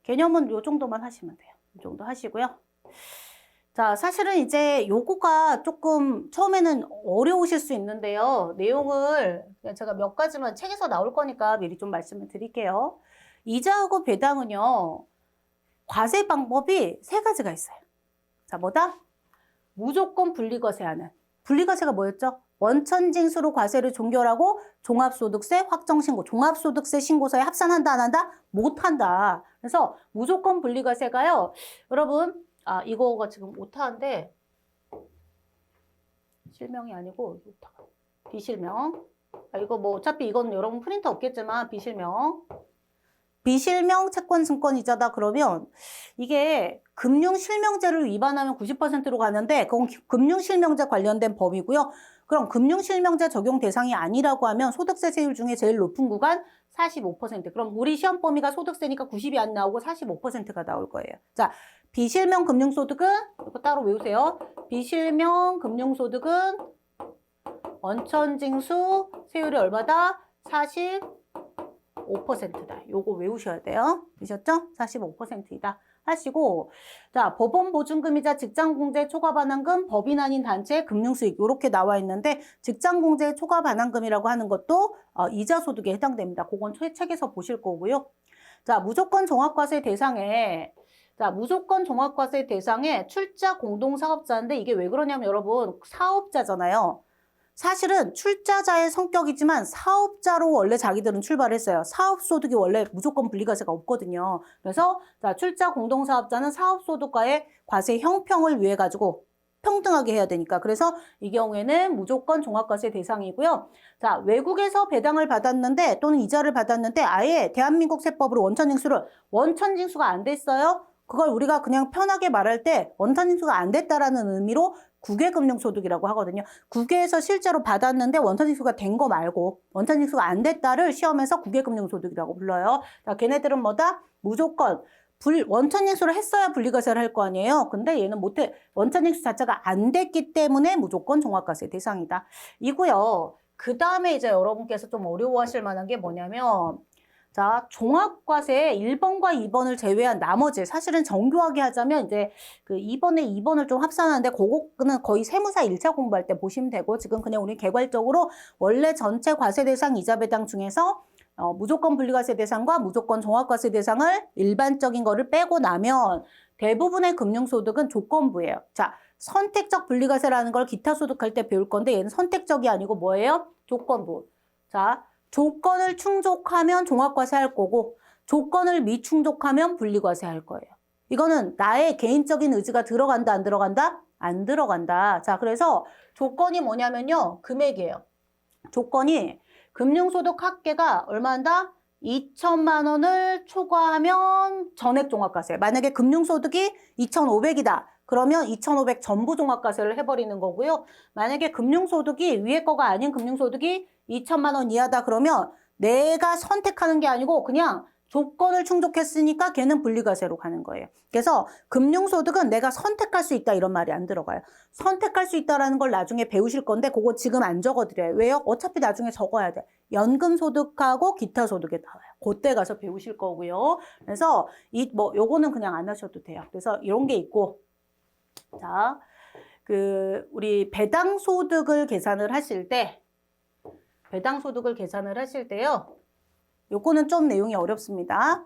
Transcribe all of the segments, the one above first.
개념은 요 정도만 하시면 돼요. 이 정도 하시고요. 자, 사실은 이제 요거가 조금 처음에는 어려우실 수 있는데요. 내용을 그냥 제가 몇 가지만 책에서 나올 거니까 미리 좀 말씀을 드릴게요. 이자하고 배당은요, 과세 방법이 세 가지가 있어요. 자, 뭐다? 무조건 분리과세하는. 분리과세가 뭐였죠? 원천징수로 과세를 종결하고 종합소득세 확정신고, 종합소득세 신고서에 합산한다, 안 한다? 못한다. 그래서 무조건 분리과세가요, 여러분, 이거가 지금 오타인데, 실명이 아니고, 오타가. 비실명. 이거 뭐, 어차피 이건 여러분 프린터 없겠지만, 비실명. 비실명 채권 증권이자다 그러면 이게 금융실명제를 위반하면 90%로 가는데 그건 금융실명제 관련된 법이고요. 그럼 금융실명제 적용 대상이 아니라고 하면 소득세 세율 중에 제일 높은 구간 45%. 그럼 우리 시험 범위가 소득세니까 90이 안 나오고 45%가 나올 거예요. 자, 비실명 금융소득은 이거 따로 외우세요. 비실명 금융소득은 원천징수 세율이 얼마다? 45%다. 요거 외우셔야 돼요. 되셨죠? 45%이다. 하시고, 자, 법원 보증금이자 직장공제 초과 반환금, 법인 아닌 단체 금융수익 요렇게 나와 있는데 직장공제 초과 반환금이라고 하는 것도 이자 소득에 해당됩니다. 그건 책에서 보실 거고요. 자, 무조건 종합과세 대상에 출자 공동사업자인데 이게 왜 그러냐면 여러분 사업자잖아요. 사실은 출자자의 성격이지만 사업자로 원래 자기들은 출발했어요. 사업소득이 원래 무조건 분리과세가 없거든요. 그래서 자, 출자 공동사업자는 사업소득과의 과세 형평을 위해 가지고 평등하게 해야 되니까. 그래서 이 경우에는 무조건 종합과세 대상이고요. 자, 외국에서 배당을 받았는데 또는 이자를 받았는데 아예 대한민국 세법으로 원천징수가 안 됐어요. 그걸 우리가 그냥 편하게 말할 때 원천징수가 안 됐다라는 의미로 국외금융소득이라고 하거든요. 국외에서 실제로 받았는데 원천징수가 된 거 말고 원천징수가 안 됐다를 시험에서 국외금융소득이라고 불러요. 자, 걔네들은 뭐다? 무조건 원천징수를 했어야 분리과세를 할 거 아니에요. 근데 얘는 못해. 원천징수 자체가 안 됐기 때문에 무조건 종합과세 대상이다. 이고요. 그 다음에 이제 여러분께서 좀 어려워하실 만한 게 뭐냐면 자, 종합과세 1번과 2번을 제외한 나머지 사실은 정교하게 하자면 이제 그 2번에 2번을 좀 합산하는데 그거는 거의 세무사 1차 공부할 때 보시면 되고 지금 그냥 우리 개괄적으로 원래 전체 과세 대상 이자 배당 중에서 무조건 분리과세 대상과 무조건 종합과세 대상을 일반적인 거를 빼고 나면 대부분의 금융소득은 조건부예요. 자, 선택적 분리과세라는 걸 기타 소득할 때 배울 건데 얘는 선택적이 아니고 뭐예요? 조건부. 자, 조건을 충족하면 종합과세 할 거고 조건을 미충족하면 분리과세 할 거예요. 이거는 나의 개인적인 의지가 들어간다, 안 들어간다? 안 들어간다. 자, 그래서 조건이 뭐냐면요. 금액이에요. 조건이 금융소득 합계가 얼마인다? 2천만 원을 초과하면 전액 종합과세. 만약에 금융소득이 2,500이다. 그러면 2,500 전부 종합과세를 해버리는 거고요. 만약에 금융소득이 위에 거가 아닌 금융소득이 2천만 원 이하다 그러면 내가 선택하는 게 아니고 그냥 조건을 충족했으니까 걔는 분리과세로 가는 거예요. 그래서 금융소득은 내가 선택할 수 있다 이런 말이 안 들어가요. 선택할 수 있다라는 걸 나중에 배우실 건데 그거 지금 안 적어드려요. 왜요? 어차피 나중에 적어야 돼. 연금소득하고 기타소득에 나와요. 그때 가서 배우실 거고요. 그래서 요거는 그냥 안 하셔도 돼요. 그래서 이런 게 있고 자, 우리 배당소득을 계산을 하실 때요. 요거는 좀 내용이 어렵습니다.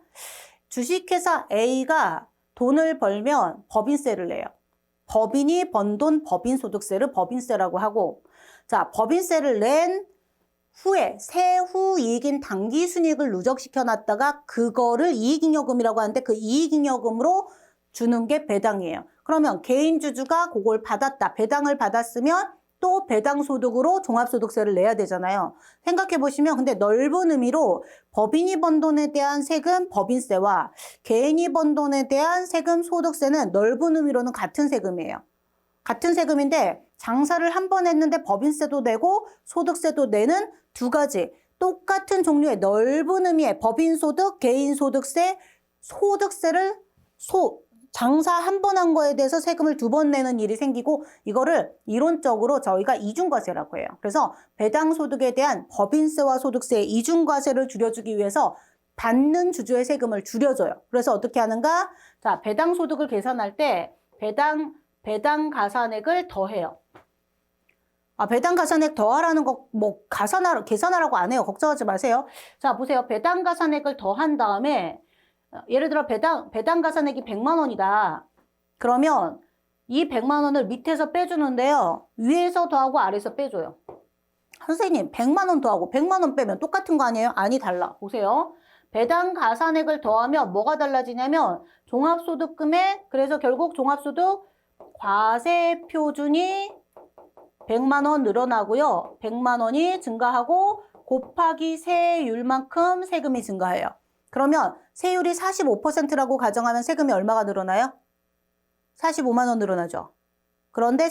주식회사 A가 돈을 벌면 법인세를 내요. 법인이 번 돈 법인소득세를 법인세라고 하고 자, 법인세를 낸 후에 세후 이익인 당기순이익을 누적시켜 놨다가 그거를 이익잉여금이라고 하는데 그 이익잉여금으로 주는 게 배당이에요. 그러면 개인주주가 그걸 받았다. 배당을 받았으면 또 배당소득으로 종합소득세를 내야 되잖아요. 생각해보시면 근데 넓은 의미로 법인이 번 돈에 대한 세금 법인세와 개인이 번 돈에 대한 세금 소득세는 넓은 의미로는 같은 세금이에요. 같은 세금인데 장사를 한 번 했는데 법인세도 내고 소득세도 내는 두 가지 똑같은 종류의 넓은 의미의 법인소득, 개인소득세, 소득세를 장사 한 번 한 거에 대해서 세금을 두 번 내는 일이 생기고 이거를 이론적으로 저희가 이중과세라고 해요. 그래서 배당소득에 대한 법인세와 소득세의 이중과세를 줄여주기 위해서 받는 주주의 세금을 줄여줘요. 그래서 어떻게 하는가? 자, 배당 소득을 계산할 때 배당 가산액을 더해요. 아, 배당 가산액 더하라는 거 뭐 계산하라고 안 해요. 걱정하지 마세요. 자, 보세요. 배당 가산액을 더한 다음에 예를 들어 배당 가산액이 100만 원이다. 그러면 이 100만 원을 밑에서 빼주는데요. 위에서 더하고 아래에서 빼줘요. 선생님, 100만 원 더하고 100만 원 빼면 똑같은 거 아니에요? 아니, 달라. 보세요. 배당 가산액을 더하면 뭐가 달라지냐면 종합소득금액, 그래서 결국 종합소득 과세 표준이 100만 원 늘어나고요. 100만 원이 증가하고 곱하기 세율만큼 세금이 증가해요. 그러면 세율이 45%라고 가정하면 세금이 얼마가 늘어나요? 45만 원 늘어나죠. 그런데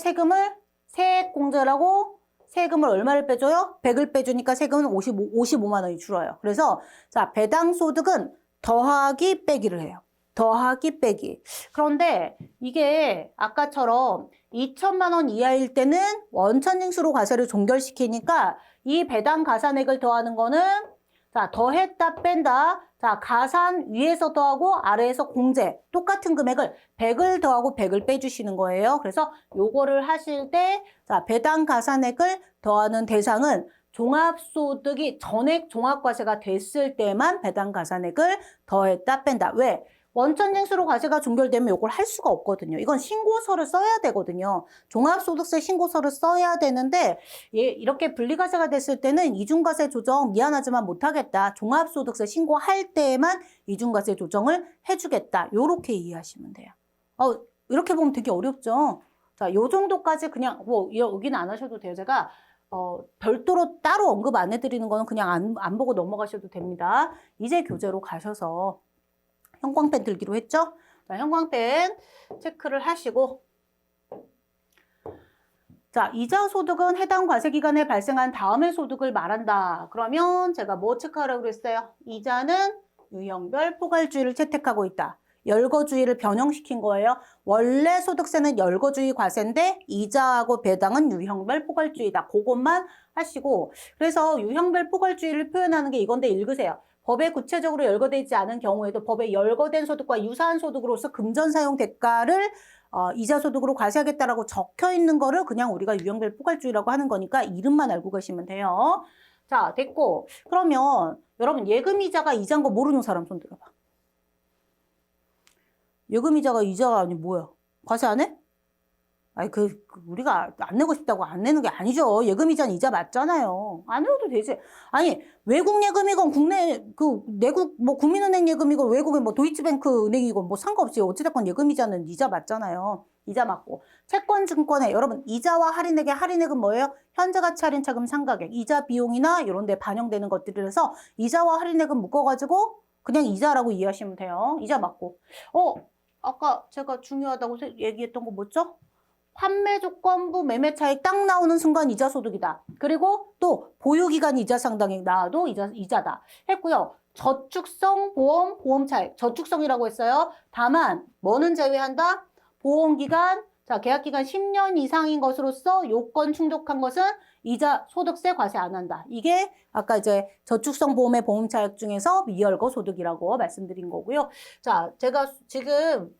세액공제라고 세금을 얼마를 빼줘요? 100을 빼주니까 세금은 55만 원이 줄어요. 그래서 자, 배당소득은 더하기 빼기를 해요. 더하기 빼기. 그런데 이게 아까처럼 2천만 원 이하일 때는 원천징수로 과세를 종결시키니까 이 배당 가산액을 더하는 거는 자, 더했다 뺀다. 자, 가산 위에서 더하고 아래에서 공제. 똑같은 금액을 100을 더하고 100을 빼주시는 거예요. 그래서 요거를 하실 때 자, 배당 가산액을 더하는 대상은 종합소득이 전액 종합과세가 됐을 때만 배당 가산액을 더했다 뺀다. 왜? 원천징수로 과세가 종결되면 이걸 할 수가 없거든요. 이건 신고서를 써야 되거든요. 종합소득세 신고서를 써야 되는데 이렇게 분리과세가 됐을 때는 이중과세 조정 미안하지만 못하겠다. 종합소득세 신고할 때에만 이중과세 조정을 해주겠다. 이렇게 이해하시면 돼요. 이렇게 보면 되게 어렵죠. 자, 요 정도까지 그냥 뭐 여기는 안 하셔도 돼요. 제가 별도로 따로 언급 안 해드리는 거는 그냥 안 보고 넘어가셔도 됩니다. 이제 교재로 가셔서 형광펜 들기로 했죠? 자, 형광펜 체크를 하시고 자, 이자 소득은 해당 과세 기간에 발생한 다음의 소득을 말한다. 그러면 제가 뭐 체크하라고 그랬어요? 이자는 유형별 포괄주의를 채택하고 있다. 열거주의를 변형시킨 거예요. 원래 소득세는 열거주의 과세인데 이자하고 배당은 유형별 포괄주의다. 그것만 하시고 그래서 유형별 포괄주의를 표현하는 게 이건데 읽으세요. 법에 구체적으로 열거되어 있지 않은 경우에도 법에 열거된 소득과 유사한 소득으로서 금전 사용 대가를 이자 소득으로 과세하겠다라고 적혀 있는 거를 그냥 우리가 유형별 포괄주의라고 하는 거니까 이름만 알고 가시면 돼요. 자, 됐고. 그러면 여러분 예금이자가 이자인 거 모르는 사람 손 들어봐. 예금이자가 이자가 아니 뭐야? 과세 안 해? 아니 우리가 안 내고 싶다고 안 내는 게 아니죠. 예금이자는 이자 맞잖아요. 안 내도 되지. 아니 외국 예금이건 국내 내국 뭐 국민은행 예금이건 외국의 뭐 도이치뱅크 은행이건 뭐 상관없이 어찌됐건 예금이자는 이자 맞잖아요. 이자 맞고 채권증권에 여러분 이자와 할인액의 할인액은 뭐예요? 현재가치 할인차금 상가액 이자 비용이나 이런 데 반영되는 것들이라서 이자와 할인액은 묶어가지고 그냥 이자라고 이해하시면 돼요. 이자 맞고 아까 제가 중요하다고 얘기했던 거 뭐죠? 판매 조건부 매매 차익 딱 나오는 순간 이자 소득이다. 그리고 또 보유기간 이자 상당액 나와도 이자다. 했고요. 저축성 보험 차익. 저축성이라고 했어요. 다만 뭐는 제외한다? 보험기간, 자 계약기간 10년 이상인 것으로서 요건 충족한 것은 이자 소득세 과세 안 한다. 이게 아까 이제 저축성 보험의 보험 차익 중에서 미열거 소득이라고 말씀드린 거고요. 자, 제가 지금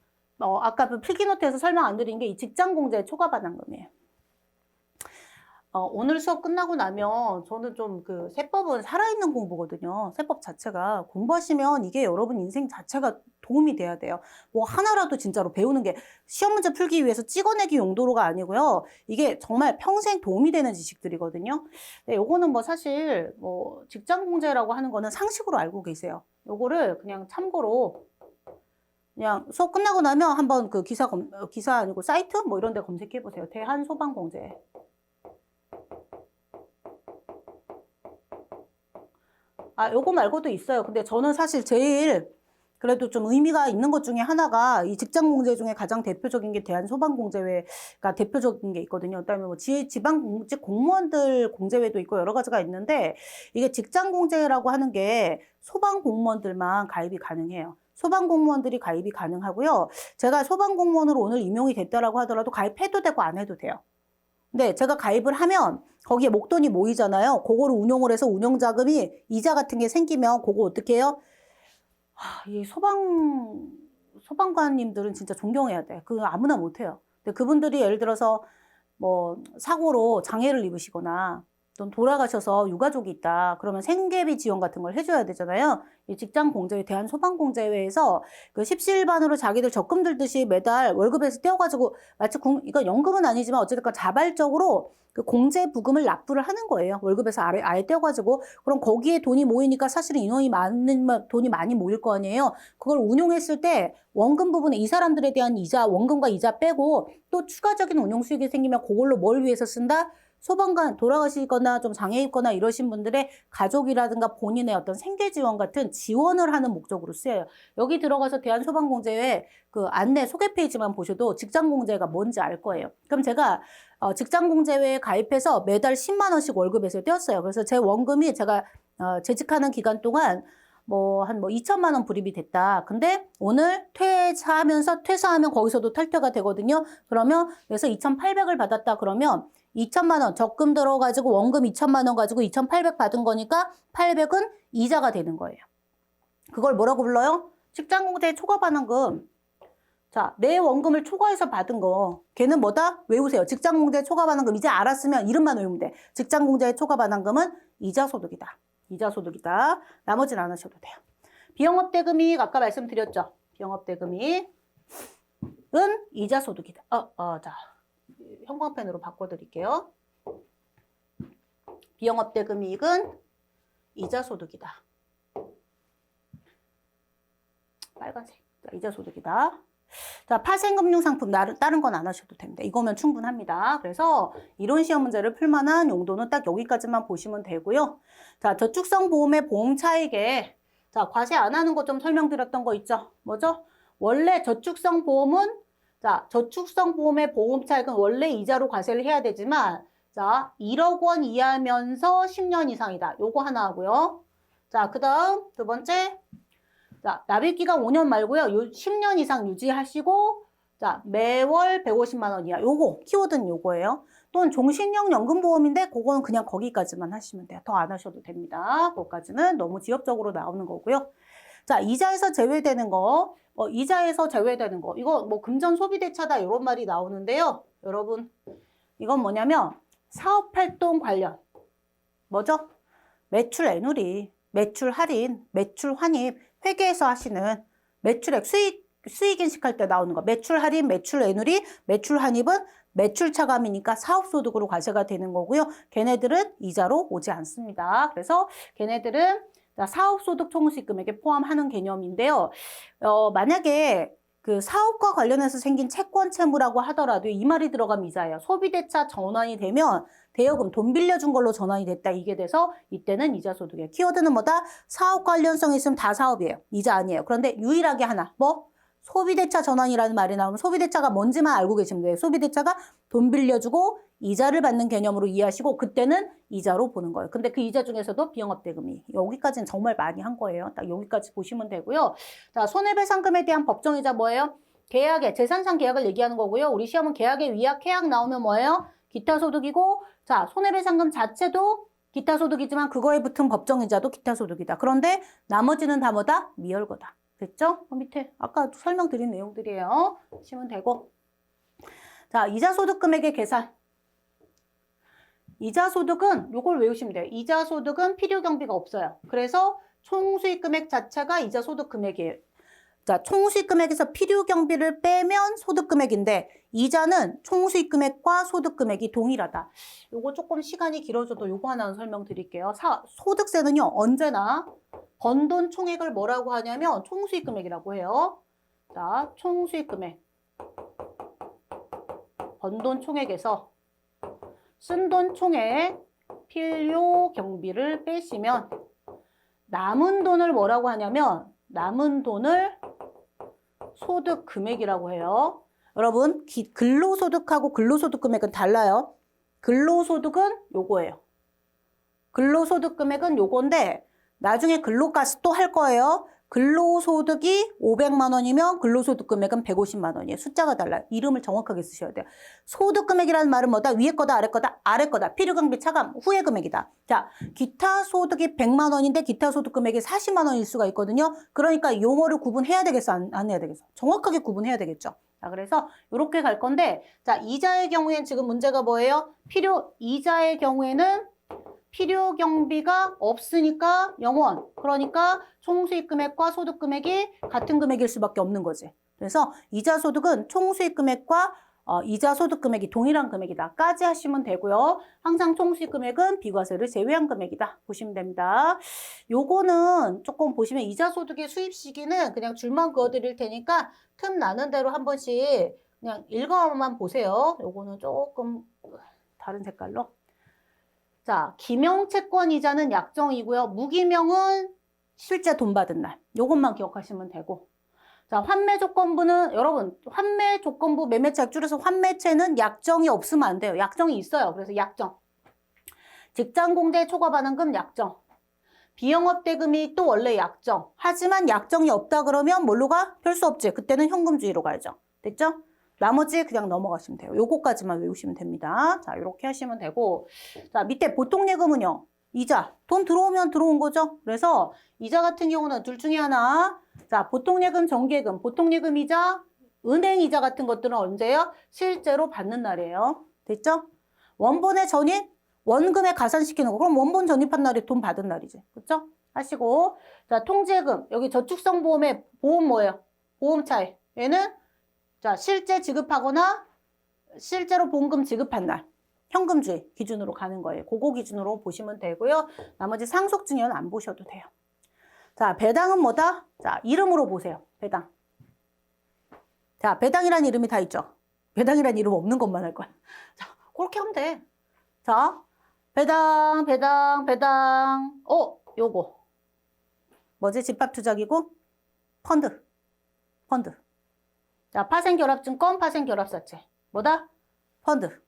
아까 그 필기노트에서 설명 안 드린 게 이 직장공제 초과반환금이에요. 오늘 수업 끝나고 나면 저는 좀 그 세법은 살아있는 공부거든요. 세법 자체가 공부하시면 이게 여러분 인생 자체가 도움이 돼야 돼요. 뭐 하나라도 진짜로 배우는 게 시험 문제 풀기 위해서 찍어내기 용도로가 아니고요. 이게 정말 평생 도움이 되는 지식들이거든요. 네, 요거는 뭐 사실 뭐 직장공제라고 하는 거는 상식으로 알고 계세요. 요거를 그냥 참고로 그냥 수업 끝나고 나면 한번 그 기사 아니고 사이트 뭐 이런 데 검색해 보세요. 대한소방공제. 요거 말고도 있어요. 근데 저는 사실 제일 그래도 좀 의미가 있는 것 중에 하나가 이 직장공제 중에 가장 대표적인 게 대한소방공제회가 대표적인 게 있거든요. 그다음에 뭐 지방공직 공무원들 공제회도 있고 여러 가지가 있는데 이게 직장공제라고 하는 게 소방공무원들만 가입이 가능해요. 소방공무원들이 가입이 가능하고요. 제가 소방공무원으로 오늘 임용이 됐다라고 하더라도 가입해도 되고 안 해도 돼요. 근데 제가 가입을 하면 거기에 목돈이 모이잖아요. 그거를 운용을 해서 운용자금이 이자 같은 게 생기면 그거 어떻게 해요? 이 소방관님들은 진짜 존경해야 돼. 그거 아무나 못해요. 근데 그분들이 예를 들어서 뭐 사고로 장애를 입으시거나 또 돌아가셔서 유가족이 있다. 그러면 생계비 지원 같은 걸 해줘야 되잖아요. 이 직장공제회, 대한소방공제회에서 그 십시일반으로 자기들 적금 들듯이 매달 월급에서 떼어가지고 마치 이거 연금은 아니지만 어쨌든 자발적으로 그 공제 부금을 납부를 하는 거예요. 월급에서 아예 떼어가지고. 그럼 거기에 돈이 모이니까 사실은 인원이 많으면 돈이 많이 모일 거 아니에요. 그걸 운용했을 때 원금 부분에 이 사람들에 대한 이자, 원금과 이자 빼고 또 추가적인 운용 수익이 생기면 그걸로 뭘 위해서 쓴다? 소방관 돌아가시거나 좀 장애 입거나 이러신 분들의 가족이라든가 본인의 어떤 생계 지원 같은 지원을 하는 목적으로 쓰여요. 여기 들어가서 대한소방공제회 그 안내 소개 페이지만 보셔도 직장공제가 뭔지 알 거예요. 그럼 제가 직장공제회에 가입해서 매달 10만 원씩 월급에서 떼었어요. 그래서 제 원금이 제가 재직하는 기간 동안 한 2천만 원 불입이 됐다. 근데 오늘 퇴사하면 거기서도 탈퇴가 되거든요. 그러면 그래서 2,800을 받았다. 그러면 2천만 원 적금 들어가지고 원금 2천만 원 가지고 2,800 받은 거니까 800은 이자가 되는 거예요. 그걸 뭐라고 불러요? 직장공제 초과반환금. 자, 내 원금을 초과해서 받은 거. 걔는 뭐다? 외우세요. 직장공제 초과반환금. 이제 알았으면 이름만 외우면 돼. 직장공제 초과반환금은 이자소득이다. 이자소득이다. 나머지는 안 하셔도 돼요. 비영업대금이익 아까 말씀드렸죠. 비영업대금이익은 이자소득이다. 자, 형광펜으로 바꿔드릴게요. 비영업대금이익은 이자소득이다. 빨간색. 자, 이자소득이다. 자, 파생금융상품 다른 건 안 하셔도 됩니다. 이거면 충분합니다. 그래서 이론 시험 문제를 풀 만한 용도는 딱 여기까지만 보시면 되고요. 자, 저축성보험의 보험 차익에 자, 과세 안 하는 거 좀 설명드렸던 거 있죠? 뭐죠? 원래 저축성보험은 자, 저축성보험의 보험 차익은 원래 이자로 과세를 해야 되지만 자, 1억 원 이하면서 10년 이상이다. 요거 하나 하고요. 자, 그다음 두 번째 자, 납입기간 5년 말고요. 10년 이상 유지하시고 자, 매월 150만 원 이하. 요거 키워드는 요거예요. 또는 종신형 연금보험인데 그거는 그냥 거기까지만 하시면 돼요. 더 안 하셔도 됩니다. 그거까지는 너무 지엽적으로 나오는 거고요. 자, 이자에서 제외되는 거. 이자에서 제외되는 거. 이거 뭐 금전 소비대차다 이런 말이 나오는데요. 여러분, 이건 뭐냐면 사업활동 관련. 뭐죠? 매출 애누리, 매출 할인, 매출 환입, 회계에서 하시는 매출액, 수익 인식할 때 나오는 거. 매출 할인, 매출 애누리, 매출 환입은 매출 차감이니까 사업소득으로 과세가 되는 거고요. 걔네들은 이자로 오지 않습니다. 그래서 걔네들은 사업소득 총수익 금액에 포함하는 개념인데요. 만약에 그 사업과 관련해서 생긴 채권 채무라고 하더라도 이 말이 들어가면 이자예요. 소비대차 전환이 되면 대여금 돈 빌려준 걸로 전환이 됐다. 이게 돼서 이때는 이자소득이에요. 키워드는 뭐다? 사업 관련성이 있으면 다 사업이에요. 이자 아니에요. 그런데 유일하게 하나 소비대차 전환이라는 말이 나오면 소비대차가 뭔지만 알고 계시면 돼요. 소비대차가 돈 빌려주고 이자를 받는 개념으로 이해하시고 그때는 이자로 보는 거예요. 근데 그 이자 중에서도 비영업대금이 여기까지는 정말 많이 한 거예요. 딱 여기까지 보시면 되고요. 자, 손해배상금에 대한 법정이자 뭐예요? 계약의 재산상 계약을 얘기하는 거고요. 우리 시험은 계약의 위약 해약 나오면 뭐예요? 기타소득이고 자, 손해배상금 자체도 기타소득이지만 그거에 붙은 법정이자도 기타소득이다. 그런데 나머지는 다 뭐다? 미열거다. 됐죠? 밑에 아까 설명드린 내용들이에요. 보시면 되고. 자, 이자소득 금액의 계산. 이자소득은 요걸 외우시면 돼요. 이자소득은 필요경비가 없어요. 그래서 총수익 금액 자체가 이자소득 금액이에요. 자, 총수익 금액에서 필요경비를 빼면 소득 금액인데 이자는 총수익 금액과 소득 금액이 동일하다. 요거 조금 시간이 길어져도 요거 하나 설명드릴게요. 소득세는요, 언제나 번 돈 총액을 뭐라고 하냐면 총수익 금액이라고 해요. 자, 총수익 금액. 번 돈 총액에서 쓴 돈 총액 필요 경비를 빼시면 남은 돈을 뭐라고 하냐면 남은 돈을 소득 금액이라고 해요. 여러분, 근로소득하고 근로소득 금액은 달라요. 근로소득은 요거예요. 근로소득 금액은 요건데 나중에 근로가스 또 할 거예요. 근로소득이 500만 원이면 근로소득 금액은 150만 원이에요. 숫자가 달라요. 이름을 정확하게 쓰셔야 돼요. 소득 금액이라는 말은 뭐다? 위에 거다, 아래 거다? 아래 거다. 필요경비 차감 후의 금액이다. 자, 기타 소득이 100만 원인데 기타 소득 금액이 40만 원일 수가 있거든요. 그러니까 용어를 구분해야 되겠어? 안 해야 되겠어? 정확하게 구분해야 되겠죠. 자, 그래서 이렇게 갈 건데, 자, 이자의 경우엔 지금 문제가 뭐예요? 이자의 경우에는 필요 경비가 없으니까 0원. 그러니까 총수익 금액과 소득 금액이 같은 금액일 수밖에 없는 거지. 그래서 이자 소득은 총수익 금액과 이자 소득 금액이 동일한 금액이다까지 하시면 되고요. 항상 총수익 금액은 비과세를 제외한 금액이다 보시면 됩니다. 요거는 조금 보시면 이자 소득의 수입 시기는 그냥 줄만 그어드릴 테니까 틈 나는 대로 한 번씩 그냥 읽어만 보세요. 요거는 조금 다른 색깔로. 자, 기명 채권 이자는 약정이고요. 무기명은 실제 돈 받은 날. 요것만 기억하시면 되고. 자, 환매 조건부는 여러분, 환매 조건부 매매차 줄여서 환매채는 약정이 없으면 안 돼요. 약정이 있어요. 그래서 약정. 직장공제 초과 반환금 약정. 비영업 대금이 또 원래 약정. 하지만 약정이 없다 그러면 뭘로 가? 별 수 없지. 그때는 현금주의로 가야죠. 됐죠? 나머지 그냥 넘어가시면 돼요. 요거까지만 외우시면 됩니다. 자, 이렇게 하시면 되고. 자, 밑에 보통 예금은요. 이자. 돈 들어오면 들어온 거죠. 그래서 이자 같은 경우는 둘 중에 하나. 자, 보통 예금, 정기예금. 보통 예금 이자, 은행 이자 같은 것들은 언제예요? 실제로 받는 날이에요. 됐죠? 원본의 전입, 원금에 가산시키는 거. 그럼 원본 전입한 날이 돈 받은 날이지. 그렇죠? 하시고. 자, 통지예금. 여기 저축성 보험의 보험 뭐예요? 보험 차이. 얘는 자, 실제 지급하거나 실제로 본금 지급한 날. 현금주의 기준으로 가는 거예요. 그거 기준으로 보시면 되고요. 나머지 상속증여는 안 보셔도 돼요. 자, 배당은 뭐다? 자, 이름으로 보세요. 배당. 자, 배당이라는 이름이 다 있죠. 배당이라는 이름 없는 것만 할 거야. 자, 그렇게 하면 돼. 자, 배당. 요거. 뭐지? 집합투자기구? 펀드. 자, 파생결합증권, 파생결합사채. 뭐다? 펀드.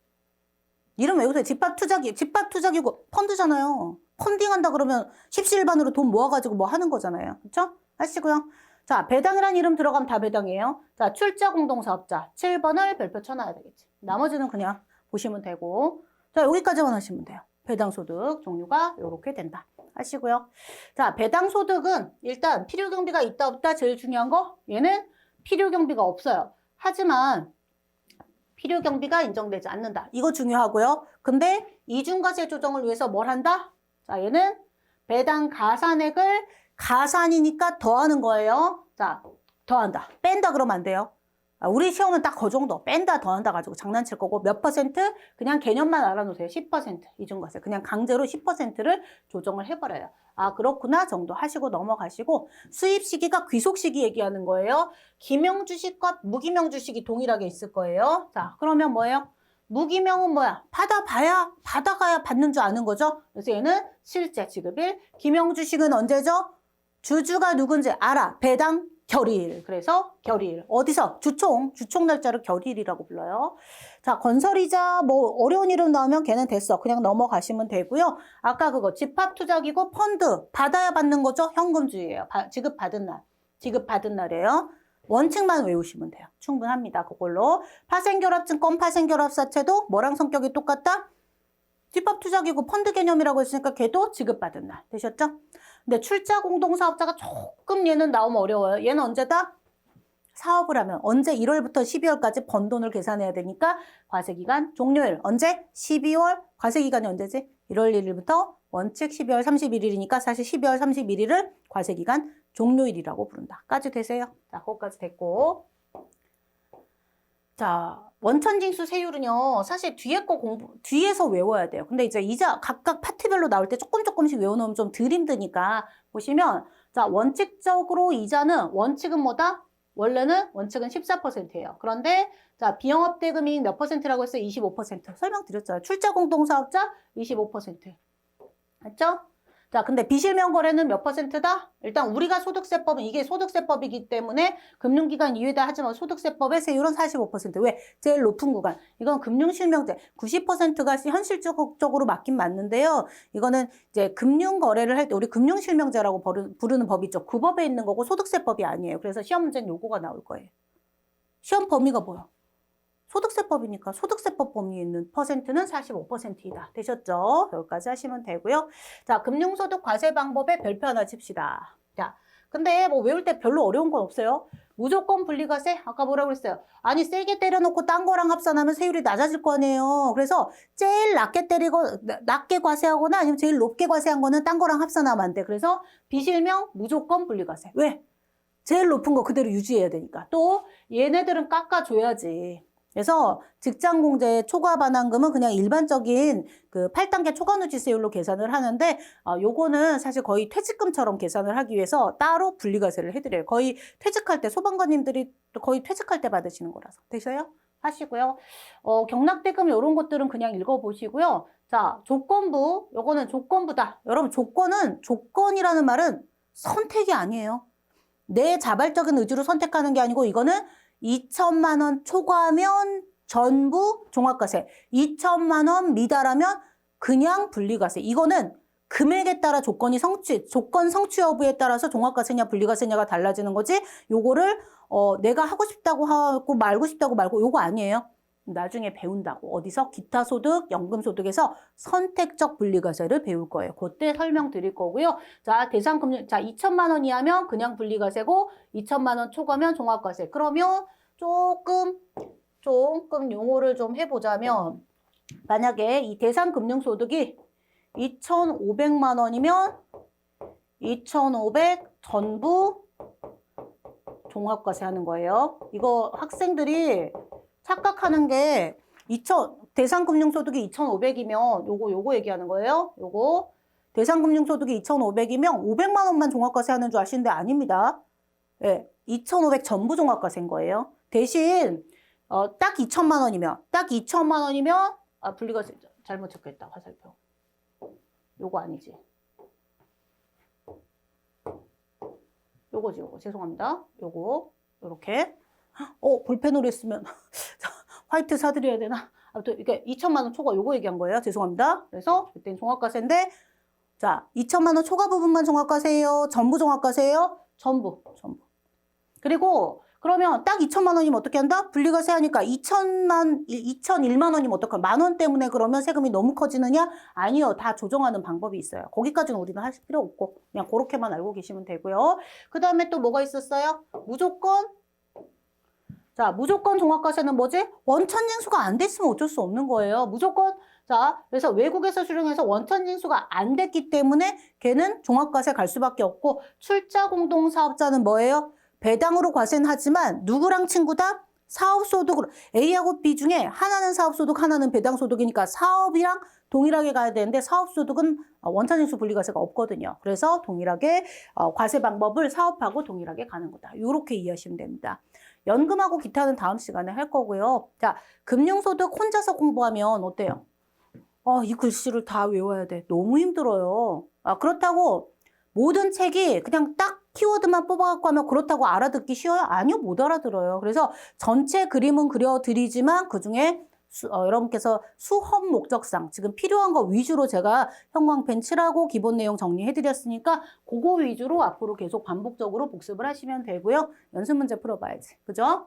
이름 외우세요. 집합투자기구 펀드잖아요. 펀딩한다 그러면 십시일반으로 돈 모아가지고 뭐 하는 거잖아요. 그렇죠? 하시고요. 자, 배당이라는 이름 들어가면 다 배당이에요. 자, 출자 공동사업자 7번을 별표 쳐놔야 되겠지. 나머지는 그냥 보시면 되고. 자, 여기까지만 하시면 돼요. 배당소득 종류가 이렇게 된다. 하시고요. 자, 배당소득은 일단 필요경비가 있다 없다 제일 중요한 거. 얘는 필요경비가 없어요. 하지만 필요경비가 인정되지 않는다. 이거 중요하고요. 근데 이중과세 조정을 위해서 뭘 한다? 자, 얘는 배당 가산액을 가산이니까 더하는 거예요. 자, 더한다. 뺀다 그러면 안 돼요. 우리 시험은 딱 그 정도. 뺀다, 더한다 가지고 장난칠 거고 몇 퍼센트? 그냥 개념만 알아놓으세요. 10% 이중과세. 그냥 강제로 10%를 조정을 해버려요. 아, 그렇구나 정도 하시고 넘어가시고 바시기가 귀속 시기 얘기하는 거예요. 기명 주식과 무기명 주식이 동일하게 있을 거예요. 자, 그러면 뭐예요? 무기명은 뭐야? 받아가야 받는 줄 아는 거죠. 그래서 얘는 실제 지급일. 기명 주식은 언제죠? 주주가 누군지 알아. 배당 결일. 그래서 결일. 어디서? 주총 날짜를 결일이라고 불러요. 자, 건설이자 뭐 어려운 이름 나오면 걔는 됐어. 그냥 넘어가시면 되고요. 아까 그거 집합투자기구 펀드 받아야 받는 거죠. 현금주의예요. 지급받은 날이에요. 원칙만 외우시면 돼요. 충분합니다. 그걸로. 파생결합증권, 파생결합사채도 뭐랑 성격이 똑같다? 집합투자기구 펀드 개념이라고 했으니까 걔도 지급받은 날. 되셨죠? 근데 출자 공동사업자가 조금 얘는 나오면 어려워요. 얘는 언제다? 사업을 하면 언제 1월부터 12월까지 번 돈을 계산해야 되니까 과세기간 종료일 언제? 12월 과세기간이 언제지? 1월 1일부터 원칙 12월 31일이니까 사실 12월 31일을 과세기간 종료일이라고 부른다. 까지 되세요? 자, 그거까지 됐고. 자, 원천징수 세율은요, 사실 뒤에서 외워야 돼요. 근데 이제 이자 각각 파트별로 나올 때 조금씩 외워놓으면 좀 덜 힘드니까 보시면, 자, 원칙적으로 이자는, 원칙은 뭐다? 원칙은 14%예요. 그런데, 자, 비영업 대금이 몇 퍼센트라고 했어요? 25%. 설명드렸잖아요. 출자 공동사업자 25%. 맞죠? 자, 근데 비실명 거래는 몇 %다? 일단 우리가 소득세법은 이게 소득세법이기 때문에 금융기관 이외다 하지만 소득세법의 세율은 45%. 왜? 제일 높은 구간. 이건 금융실명제 90%가 현실적으로 맞긴 맞는데요. 이거는 이제 금융거래를 할 때 우리 금융실명제라고 부르는 법이 있죠. 그 법에 있는 거고 소득세법이 아니에요. 그래서 시험 문제는 요거가 나올 거예요. 시험 범위가 뭐야? 소득세법이니까 소득세법 범위에 있는 퍼센트는 45%이다. 되셨죠? 여기까지 하시면 되고요. 자, 금융소득 과세 방법에 별표 하나 칩시다. 자, 근데 뭐 외울 때 별로 어려운 건 없어요. 무조건 분리과세? 아까 뭐라고 그랬어요? 아니, 세게 때려놓고 딴 거랑 합산하면 세율이 낮아질 거 아니에요. 그래서 제일 낮게 과세하거나 아니면 제일 높게 과세한 거는 딴 거랑 합산하면 안 돼. 그래서 비실명 무조건 분리과세. 왜? 제일 높은 거 그대로 유지해야 되니까. 또 얘네들은 깎아줘야지. 그래서 직장공제 초과 반환금은 그냥 일반적인 그 8단계 초과누지세율로 계산을 하는데 요거는 사실 거의 퇴직금처럼 계산을 하기 위해서 따로 분리과세를 해드려요. 거의 퇴직할 때 소방관님들이 거의 퇴직할 때 받으시는 거라서. 되셔요? 하시고요. 경락대금 이런 것들은 그냥 읽어보시고요. 자, 조건부. 요거는 조건부다. 여러분 조건이라는 말은 선택이 아니에요. 내 자발적인 의지로 선택하는 게 아니고 이거는 2천만 원 초과하면 전부 종합과세, 2천만 원 미달하면 그냥 분리과세. 이거는 금액에 따라 조건 성취 여부에 따라서 종합과세냐 분리과세냐가 달라지는 거지. 요거를 내가 하고 싶다고 하고 말고 싶다고 말고 요거 아니에요. 나중에 배운다고. 어디서? 기타소득, 연금소득에서 선택적 분리과세를 배울 거예요. 그때 설명드릴 거고요. 자, 대상금융, 자, 2천만 원 이하면 그냥 분리과세고 2천만 원 초과면 종합과세. 그러면 조금 용어를 좀 해보자면 만약에 이 대상금융소득이 2,500만 원이면 2,500 전부 종합과세 하는 거예요. 이거 학생들이 착각하는 게 대상금융소득이 2,500이면 요거 얘기하는 거예요. 요거 대상금융소득이 2,500이면 500만 원만 종합과세 하는 줄 아시는데 아닙니다. 예, 2,500 전부 종합과세인 거예요. 대신 딱 2천만 원이면 분리과세 잘못 체크했다. 화살표. 요거 아니지. 요거 죄송합니다. 요거 요렇게 볼펜으로 했으면 화이트 사드려야 되나? 아무튼 이게 2천만 원 초과 요거 얘기한 거예요. 죄송합니다. 그래서 이때는 종합과세인데 자, 2천만 원 초과 부분만 종합과세예요? 전부 종합과세예요? 전부. 그리고 그러면 딱 2천만 원이면 어떻게 한다? 분리과세 하니까 2,001만 원이면 어떡하? 만 원 때문에 그러면 세금이 너무 커지느냐? 아니요. 다 조정하는 방법이 있어요. 거기까지는 우리는 하실 필요 없고 그냥 그렇게만 알고 계시면 되고요. 그 다음에 또 뭐가 있었어요? 무조건 종합과세는 뭐지? 원천징수가 안 됐으면 어쩔 수 없는 거예요. 무조건. 자, 그래서 외국에서 수령해서 원천징수가 안 됐기 때문에 걔는 종합과세 갈 수밖에 없고 출자공동사업자는 뭐예요? 배당으로 과세는 하지만 누구랑 친구다? 사업소득으로. A하고 B 중에 하나는 사업소득, 하나는 배당소득이니까 사업이랑 동일하게 가야 되는데 사업소득은 원천징수 분리과세가 없거든요. 그래서 동일하게 과세 방법을 사업하고 동일하게 가는 거다. 이렇게 이해하시면 됩니다. 연금하고 기타는 다음 시간에 할 거고요. 자, 금융소득 혼자서 공부하면 어때요? 이 글씨를 다 외워야 돼. 너무 힘들어요. 그렇다고 모든 책이 그냥 딱 키워드만 뽑아갖고 하면 그렇다고 알아듣기 쉬워요? 아니요, 못 알아들어요. 그래서 전체 그림은 그려드리지만 그중에 여러분께서 수험 목적상 지금 필요한 거 위주로 제가 형광펜 칠하고 기본 내용 정리해드렸으니까 그거 위주로 앞으로 계속 반복적으로 복습을 하시면 되고요. 연습 문제 풀어봐야지. 그죠?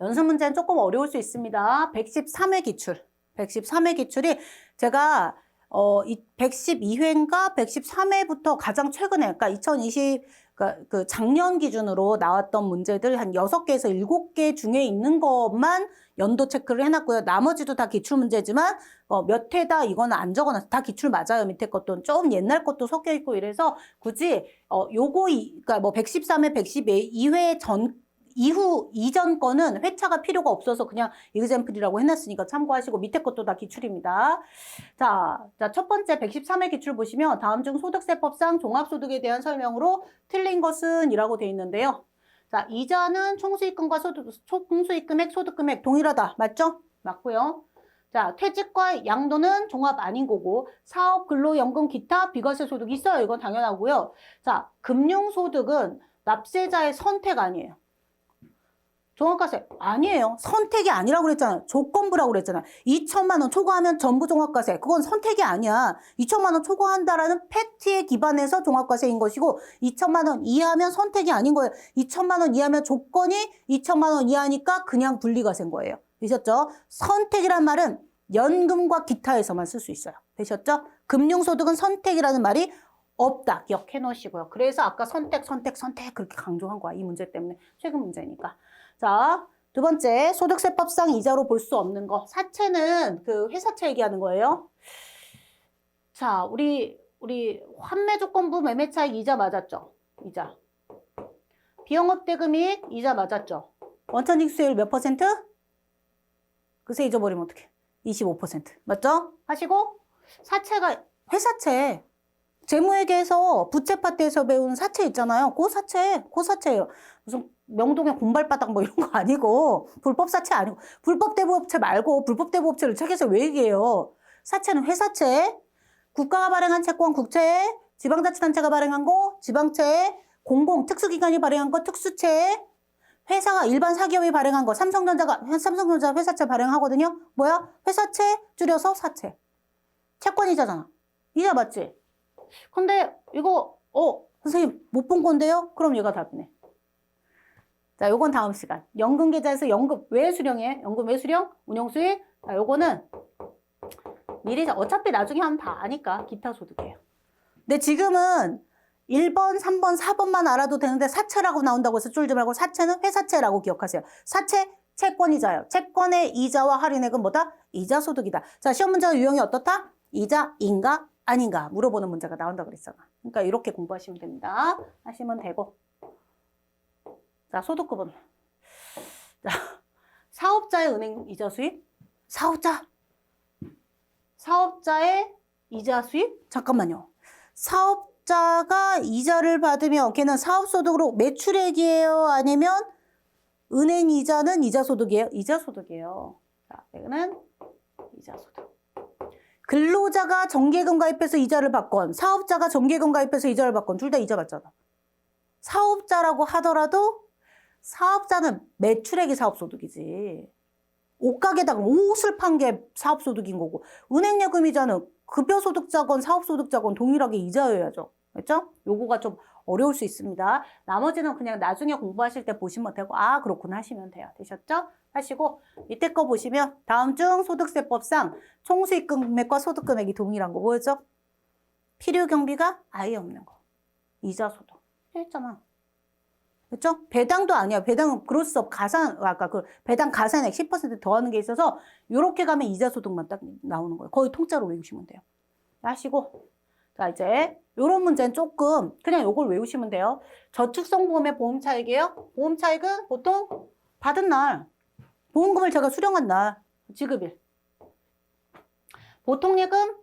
연습 문제는 조금 어려울 수 있습니다. 113회 기출. 113회 기출이 제가 이 112회인가 113회부터 가장 최근에, 그러니까 2020, 그 작년 기준으로 나왔던 문제들 한 6개에서 7개 중에 있는 것만 연도 체크를 해놨고요. 나머지도 다 기출 문제지만 몇 회다 이거는 안 적어놨어요. 다 기출 맞아요. 밑에 것도 좀 옛날 것도 섞여 있고 이래서 굳이 그러니까 뭐 113회, 112회 이전 거는 회차가 필요가 없어서 그냥 이그젬플이라고 해놨으니까 참고하시고 밑에 것도 다 기출입니다. 자, 첫 번째 113회 기출 보시면 다음 중 소득세법상 종합소득에 대한 설명으로 틀린 것은 이라고 되어 있는데요. 자, 이자는 총수익금과 총수익금액, 소득금액 동일하다. 맞죠? 맞고요. 자, 퇴직과 양도는 종합 아닌 거고 사업, 근로, 연금, 기타, 비과세 소득이 있어요. 이건 당연하고요. 자, 금융소득은 납세자의 선택 아니에요. 종합과세 아니에요. 선택이 아니라고 그랬잖아요. 조건부라고 그랬잖아요. 2천만 원 초과하면 전부 종합과세. 그건 선택이 아니야. 2천만 원 초과한다라는 팩트에 기반해서 종합과세인 것이고 2천만 원 이하면 선택이 아닌 거예요. 2천만 원 이하면 조건이 2천만 원 이하니까 그냥 분리과세인 거예요. 되셨죠? 선택이란 말은 연금과 기타에서만 쓸 수 있어요. 되셨죠? 금융소득은 선택이라는 말이 없다. 기억해 놓으시고요. 그래서 아까 선택 그렇게 강조한 거야. 이 문제 때문에. 최근 문제니까. 자, 두 번째, 소득세법상 이자로 볼 수 없는 거. 사채는 그 회사채 얘기하는 거예요. 자, 우리 환매조건부 매매차익 이자 맞았죠? 이자. 비영업대금이익 이자 맞았죠? 원천징수율 몇 %? 그새 잊어버리면 어떡해. 25%. 맞죠? 하시고, 사채가 회사채. 재무회계에서 부채 파트에서 배운 사채 있잖아요. 그 사채예요. 무슨 명동의 곰발바닥 뭐 이런 거 아니고 불법 사채 아니고 불법 대부업체 말고 불법 대부업체를 책에서 왜 얘기해요? 사채는 회사채, 국가가 발행한 채권 국채, 지방자치단체가 발행한 거 지방채, 공공 특수기관이 발행한 거 특수채, 회사가 일반 사기업이 발행한 거 삼성전자 회사채 발행하거든요. 뭐야? 회사채 줄여서 사채. 채권이자잖아. 이자 맞지? 근데 이거 선생님 못 본 건데요? 그럼 얘가 답이네. 자, 요건 다음 시간. 연금 계좌에서 연금 왜 수령해? 연금 왜 수령? 운용 수익. 자, 요거는 미리 어차피 나중에 하면 다 아니까 기타 소득이에요. 근데 지금은 1번, 3번, 4번만 알아도 되는데 사채라고 나온다고 해서 쫄지 말고 사채는 회사채라고 기억하세요. 사채 채권이자요. 채권의 이자와 할인액은 뭐다? 이자 소득이다. 자, 시험 문제가 유형이 어떻다? 이자인가? 아닌가? 물어보는 문제가 나온다고 그랬잖아. 그러니까 이렇게 공부하시면 됩니다. 하시면 되고. 자, 소득급은. 자, 사업자의 은행 이자 수입? 사업자의 이자 수입? 잠깐만요. 사업자가 이자를 받으면 걔는 사업소득으로 매출액이에요? 아니면 은행 이자는 이자소득이에요? 이자소득이에요. 자, 이거는 이자소득. 근로자가 정기예금 가입해서 이자를 받건 사업자가 정기예금 가입해서 이자를 받건 둘 다 이자 받잖아. 사업자라고 하더라도 사업자는 매출액이 사업소득이지. 옷가게다가 옷을 판 게 사업소득인 거고 은행예금 이자는 급여소득자건 사업소득자건 동일하게 이자여야죠. 그렇죠? 요거가 좀 어려울 수 있습니다. 나머지는 그냥 나중에 공부하실 때 보시면 되고 아 그렇구나 하시면 돼요. 되셨죠? 하시고 밑에 거 보시면 다음 중 소득세법상 총수익 금액과 소득 금액이 동일한 거 뭐였죠? 필요 경비가 아예 없는 거. 이자 소득. 했잖아. 그렇죠? 배당도 아니야. 배당은 그로스업 가산 아까 그 배당 가산액 10% 더하는 게 있어서 이렇게 가면 이자 소득만 딱 나오는 거예요. 거의 통짜로 외우시면 돼요. 하시고 자 이제 이런 문제는 조금 그냥 요걸 외우시면 돼요. 저축성보험의 보험 차익이에요. 보험 차익은 보통 받은 날 보험금을 제가 수령한 날 지급일. 보통예금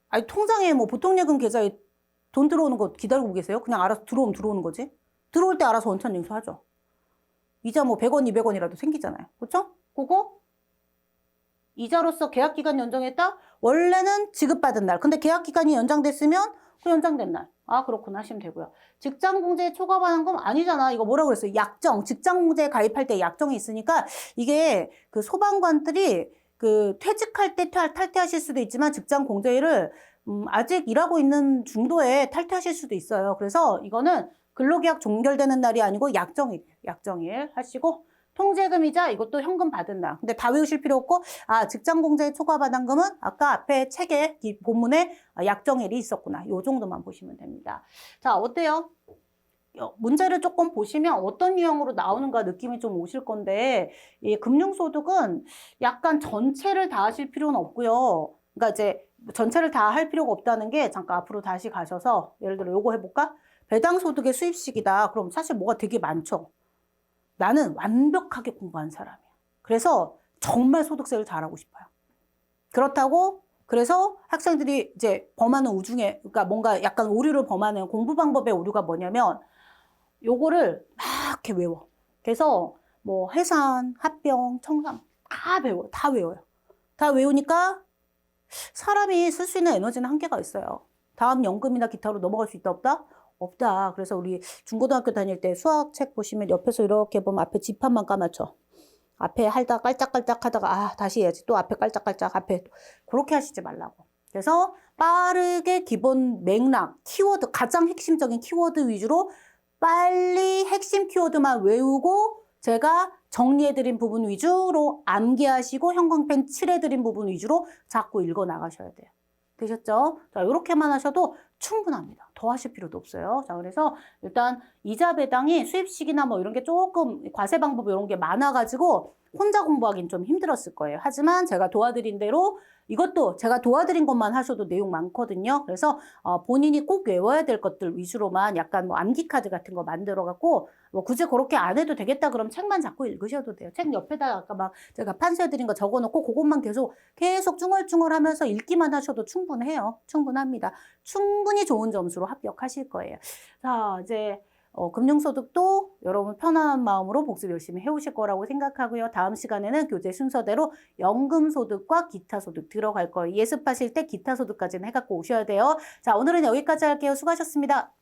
아니 통장에 뭐 보통예금 계좌에 돈 들어오는 거 기다리고 계세요? 그냥 알아서 들어오면 들어오는 거지. 들어올 때 알아서 원천징수하죠. 이자 뭐 100원, 200원이라도 생기잖아요. 그렇죠? 그거 이자로서 계약기간 연장했다? 원래는 지급받은 날. 근데 계약기간이 연장됐으면 그 연장된 날. 아 그렇구나 하시면 되고요. 직장공제에 초과반환금 아니잖아. 이거 뭐라고 그랬어요? 약정. 직장공제에 가입할 때 약정이 있으니까 이게 그 소방관들이 그 퇴직할 때 탈퇴하실 수도 있지만 직장공제를 아직 일하고 있는 중도에 탈퇴하실 수도 있어요. 그래서 이거는 근로계약 종결되는 날이 아니고 약정일 하시고 통제금이자 이것도 현금 받은 날. 근데 다 외우실 필요 없고 아 직장공제 초과반환금은 아까 앞에 책에 본문에 약정일이 있었구나. 요 정도만 보시면 됩니다. 자 어때요? 문제를 조금 보시면 어떤 유형으로 나오는가 느낌이 좀 오실 건데 이 금융소득은 약간 전체를 다 하실 필요는 없고요. 그러니까 이제 전체를 다 할 필요가 없다는 게 잠깐 앞으로 다시 가셔서 예를 들어 요거 해볼까? 배당소득의 수입식이다. 그럼 사실 뭐가 되게 많죠. 나는 완벽하게 공부한 사람이야. 그래서 정말 소득세를 잘하고 싶어요. 그렇다고 그래서 학생들이 이제 범하는 오중에 그러니까 뭔가 약간 오류를 범하는 공부 방법의 오류가 뭐냐면 요거를 막 이렇게 외워. 그래서 뭐 해산, 합병, 청산 다 외워요. 다 외우니까 사람이 쓸 수 있는 에너지는 한계가 있어요. 다음 연금이나 기타로 넘어갈 수 있다 없다? 없다. 그래서 우리 중고등학교 다닐 때 수학책 보시면 옆에서 이렇게 보면 앞에 지판만 까맞춰. 앞에 하다가 깔짝깔짝 하다가 아 다시 해야지. 또 앞에 깔짝깔짝 앞에 그렇게 하시지 말라고. 그래서 빠르게 기본 맥락, 키워드, 가장 핵심적인 키워드 위주로 빨리 핵심 키워드만 외우고 제가 정리해드린 부분 위주로 암기하시고 형광펜 칠해드린 부분 위주로 자꾸 읽어 나가셔야 돼요. 되셨죠? 자, 이렇게만 하셔도 충분합니다. 더 하실 필요도 없어요. 자, 그래서 일단 이자 배당이 수입식이나 뭐 이런 게 조금 과세 방법 이런 게 많아가지고 혼자 공부하기는 좀 힘들었을 거예요. 하지만 제가 도와드린 대로 이것도 제가 도와드린 것만 하셔도 내용 많거든요. 그래서 본인이 꼭 외워야 될 것들 위주로만 약간 뭐 암기 카드 같은 거 만들어갖고 뭐 굳이 그렇게 안 해도 되겠다 그럼 책만 자꾸 읽으셔도 돼요. 책 옆에다 아까 막 제가 판서해드린 거 적어놓고 그것만 계속 중얼중얼 하면서 읽기만 하셔도 충분해요. 충분합니다. 충분히 좋은 점수로 합격하실 거예요. 자, 이제 금융소득도 여러분 편안한 마음으로 복습 열심히 해오실 거라고 생각하고요. 다음 시간에는 교재 순서대로 연금소득과 기타소득 들어갈 거예요. 예습하실 때 기타소득까지는 해갖고 오셔야 돼요. 자, 오늘은 여기까지 할게요. 수고하셨습니다.